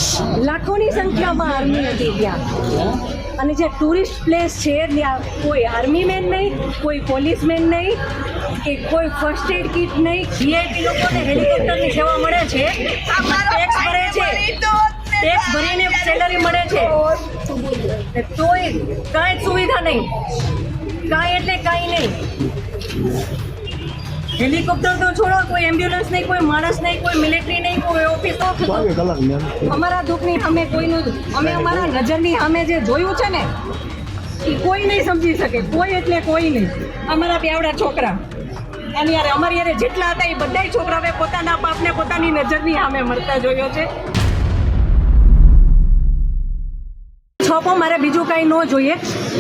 શું? લાખોની સંખ્યામાં આર્મી હતી ત્યાં, અને જે ટુરિસ્ટ પ્લેસ છે ત્યાં કોઈ આર્મી મેન નહીં, કોઈ પોલીસમેન નહીં, કે કોઈ ફર્સ્ટ એડ કિટ નહીં. વીઆઈપી લોકોને હેલિકોપ્ટરની સેવા મળે છે, ટેક્સ ભરે છે, ટેક્સ ભરીને સેલરી મળે છે, તોય કાંઈ સુવિધા નહીં, કાંઈ એટલે કાંઈ નહીં. હેલિકોપ્ટર તો છોડો, કોઈ એમ્બ્યુલન્સ નહીં, કોઈ માણસ નહીં, કોઈ મિલિટરી નહીં, કોઈ ઓફિસ. અમારા દુઃખની સામે કોઈનું, અમે અમારા નજરની સામે જે જોયું છે ને એ કોઈ નહીં સમજી શકે, કોઈ એટલે કોઈ નહીં. અમારા બેવડા છોકરા અને યાર અમારી યારે જેટલા હતા એ બધા છોકરાઓએ પોતાના બાપને પોતાની નજરની સામે મળતા જોયો છે. છોપો મારે બીજું કાંઈ ન જોઈએ.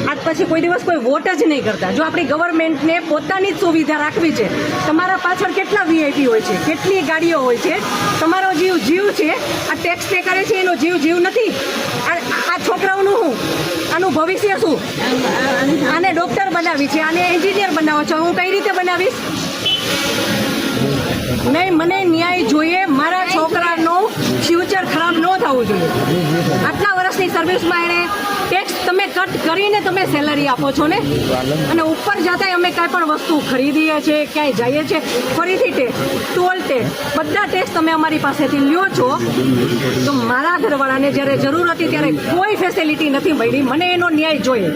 આજ પછી કોઈ દિવસ કોઈ વોટ જ નહીં કરતા. જો આપણી ગવર્મેન્ટને પોતાની જ સુવિધા રાખવી છે. તમારા પાછળ કેટલા વીઆઈપી હોય છે, કેટલી ગાડીઓ હોય છે. તમારો જીવ છે. આ ટેક્સ પે કરે છે એનો જીવ નથી. આ છોકરાઓનું શું, આનું ભવિષ્ય શું? આને ડૉક્ટર બનાવી છે, આને એન્જિનિયર બનાવો છો, હું કઈ રીતે બનાવીશ? નહીં, મને ન્યાય જોઈએ. મારા છોકરાનું ફ્યુચર ખરાબ ન થવું જોઈએ. આટલા વર્ષની સર્વિસમાં એણે ટેક્સ તમે કટ કરીને તમે સેલરી આપો છો ને, અને ઉપર જતા અમે કાંઈ પણ વસ્તુ ખરીદીએ છીએ, ક્યાંય જઈએ છીએ, ફરીથી ટેક્સ, ટોલ ટેક્સ, બધા ટેક્સ તમે અમારી પાસેથી લ્યો છો. તો મારા ઘરવાળાને જ્યારે જરૂર હતી ત્યારે કોઈ ફેસિલિટી નથી મળી. મને એનો ન્યાય જોઈએ.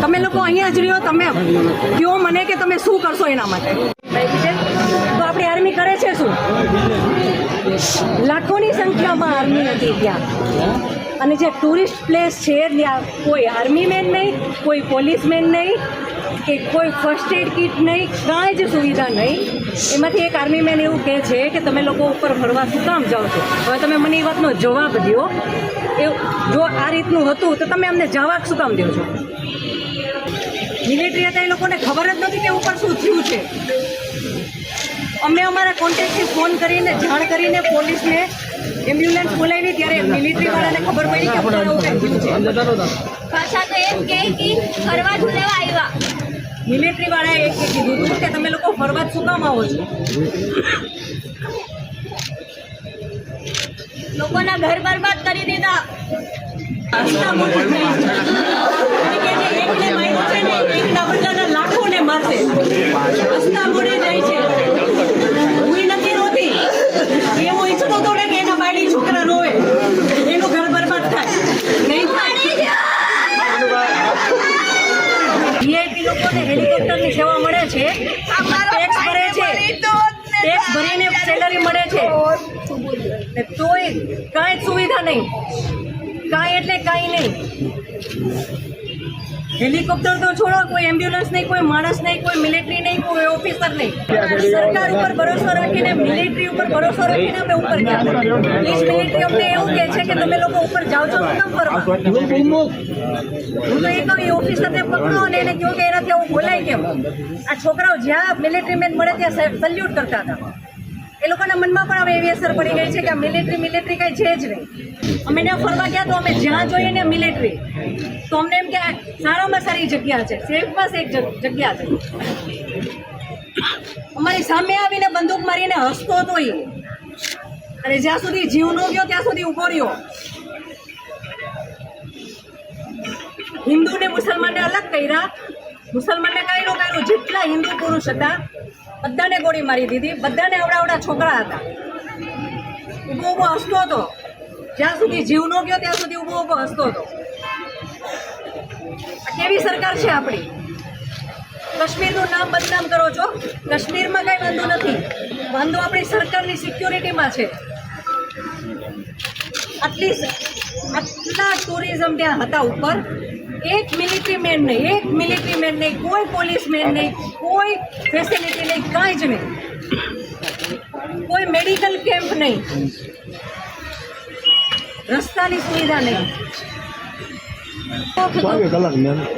તમે લોકો અહીંયા જ રહ્યો, તમે કહો મને કે તમે શું કરશો એના માટે. તો આપણી આર્મી કરે છે શું? લાખોની સંખ્યામાં આર્મી હતી ત્યાં, અને જે ટુરિસ્ટ પ્લેસ છે ત્યાં કોઈ આર્મી મેન નહીં, કોઈ પોલીસમેન નહીં, કે કોઈ ફર્સ્ટ એડ કિટ નહીં, કાંઈ જ સુવિધા નહીં. એમાંથી એક આર્મી મેન એવું કહે છે કે તમે લોકો ઉપર ફરવા શું કામ જાઓ છો? હવે તમે મને એ વાતનો જવાબ દો. જો આ રીતનું હતું તો તમે અમને જવાબ શું કામ દો છો? મિલિટરી હતા એ લોકોને ખબર જ નથી કે ઉપર શું થયું છે. અમે અમારા કોન્ટેક્ટથી ફોન કરીને જાણ કરીને પોલીસને એમ્બ્યુલન્સ બોલાવી ત્યારે મિલિટરીવાળાને ખબર પડી કે ઉપર એવું કંઈ થયું છે. પાછા તો એમ કહે કે ફરવા ઝૂલેવા આવ્યા. મિલિટરીવાળાએ એક કીધું હતું કે તમે લોકો ફરવા શું કામ આવો છો? લોકોના ઘર બરબાદ કરી દીધા. એકને માર્યું છે ને એકના બદલાના લાખોને મારશે. રસ્તા મોડે જાય છે. હું નથી રોતી. એવું ઈચ્છતો હતો ને કે એના બાળી છોકરા રોવે, એનું ઘર બરબાદ થાય. નહીં થાય. વીઆઈપી લોકોને હેલિકોપ્ટરની સેવા મળે છે, ટેક્સ ભરે છે, ટેક્સ ભરીને સેલરી મળે છે, તોય કાંઈ સુવિધા નહીં, કાંઈ એટલે કાંઈ નહીં. હેલિકોપ્ટર તો છોડો, કોઈ એમ્બ્યુલન્સ નહીં, કોઈ માણસ નહીં, કોઈ મિલિટરી નહીં, કોઈ ઓફિસર નહીં. સરકાર ઉપર ભરોસો રાખીને, મિલિટરી ઉપર ભરોસો રાખીને અમે ઉપર ગયા. પ્લીઝ મિલિટરી અમને એવું કહે છે કે તમે લોકો ઉપર જાઓ છો તો કેમ ફરવા? હું તો એ કહું, એ ઓફિસરને પકડો અને એને કહો કે એનાથી આવું બોલાય કેમ? આ છોકરાઓ જ્યાં મિલિટરી મેન મળે ત્યાં સલ્યુટ કરતા હતા. એ લોકોના મનમાં પણ હવે એવી અસર પડી ગઈ છે કે આ મિલિટરી કાંઈ છે જ નહીં. અમે ત્યાં ફરવા ગયા તો અમે જ્યાં જોઈએ ને મિલિટરી, તો અમને એમ કે સારામાં સારી જગ્યા છે, સેફમાં સેફ જગ્યા છે. અમારી સામે આવીને બંદૂક મારીને હસતો હતો એ, અને જ્યાં સુધી જીવ ન ગયો ત્યાં સુધી ઊભો રહ્યો. હિન્દુ ને મુસલમાનને અલગ કર્યા. મુસલમાનને કાંઈ ન કર્યું. જેટલા હિન્દુ પુરુષ હતા બધાને ગોળી મારી દીધી. બધાને આવડા છોકરા હતા. ઊભો હસતો હતો. જ્યાં સુધી જીવ ન ગયો ત્યાં સુધી ઊભો હસતો હતો. આ કેવી સરકાર છે આપણી? કાશ્મીરનું નામ બદનામ કરો છો. કાશ્મીરમાં કાંઈ વાંધો નથી, વાંધો આપણી સરકારની સિક્યોરિટીમાં છે. આટલા ટુરિઝમ ત્યાં હતા ઉપર. એક મિલિટરી મેન નહીં, કોઈ પોલીસ મેન નહીં, કોઈ ફેસિલિટી નહીં, કાંઈ જ નહીં. કોઈ મેડિકલ કેમ્પ નહીં, રસ્તાની સુવિધા નહીં.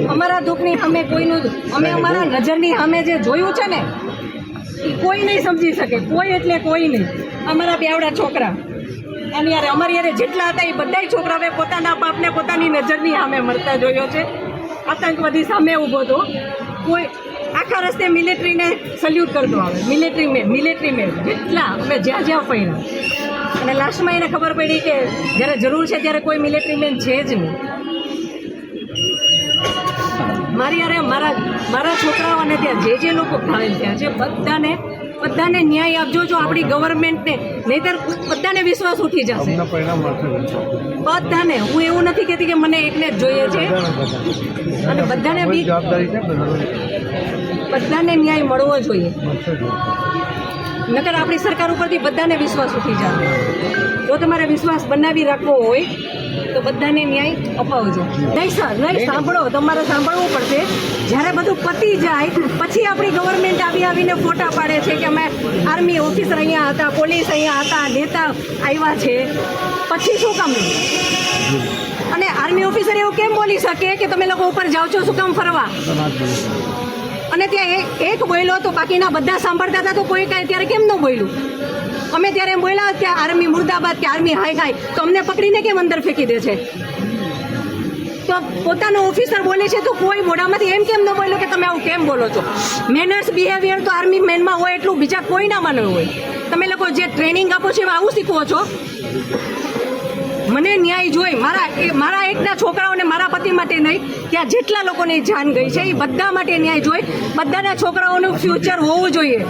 અમારા દુઃખની સામે કોઈનું, અમે અમારા નજરની સામે જે જોયું છે ને એ કોઈ નહીં સમજી શકે, કોઈ એટલે કોઈ નહીં. અમારા બેવડા છોકરા અને યાર અમારી યારે જેટલા હતા એ બધા છોકરાઓએ પોતાના બાપને પોતાની નજરની સામે મળતા જોયો છે. આતંકવાદી સામે ઊભો હતો. કોઈ આખા રસ્તે મિલિટરીને સલ્યુટ કરતો આવે. મિલિટરી મેન જેટલા અમે જ્યાં ફર્યા અને લાસ્ટમાં એને ખબર પડી કે જ્યારે જરૂર છે ત્યારે કોઈ મિલિટરી મેન છે જ નહીં. મારી યારે મારા છોકરાઓને ત્યાં જે લોકો ઘાયલ થયા છે બધાને ન્યાય આપજો. જો આપણી ગવર્મેન્ટને, નહીંતર બધાને વિશ્વાસ ઉઠી જશે. બધાને. હું એવું નથી કહેતી કે મને એકને જ જોઈએ છે, અને બધાને ન્યાય મળવો જોઈએ. નકર આપણી સરકાર ઉપરથી બધાને વિશ્વાસ ઉઠી જાય. જો તમારે વિશ્વાસ બનાવી રાખવો હોય તો બધાને ન્યાય અપાવજો. નહીં સર, નહીં સાંભળો, તમારે સાંભળવું પડશે. જ્યારે બધું પતી જાય પછી આપણી ગવર્મેન્ટ આવીને ફોટા પાડે છે કે અમે આર્મી ઓફિસર અહીંયા હતા, પોલીસ અહીંયા હતા, નેતા આવ્યા છે, પછી શું કામ? અને આર્મી ઓફિસર એવું કેમ બોલી શકે કે તમે લોકો ઉપર જાઓ છો શું કામ ફરવા? અને ત્યાં એક બોલ્યો તો બાકીના બધા સાંભળતા હતા, તો કોઈ કાંઈ ત્યારે કેમ ન બોલ્યું? અમે ત્યારે એમ બોલ્યા કે આર્મી મુર્દાબાદ, કે આર્મી હાય હાય, તો અમને પકડીને કેમ અંદર ફેંકી દે છે? તો પોતાનો ઓફિસર બોલે છે તો કોઈ મોઢામાંથી એમ કેમ ન બોલ્યો કે તમે આવું કેમ બોલો છો? મેનર્સ, બિહેવિયર તો આર્મી મેનમાં હોય એટલું બીજા કોઈના માં ન હોય. તમે લોકો જે ટ્રેનિંગ આપો છો એમાં આવું શીખવો છો? મને ન્યાય જોઈ. મારા એકના છોકરાઓને, મારા પતિ માટે નહીં, ત્યાં જેટલા લોકોની જાન ગઈ છે એ બધા માટે ન્યાય જોઈ. બધાના છોકરાઓનું ફ્યુચર હોવું જોઈએ.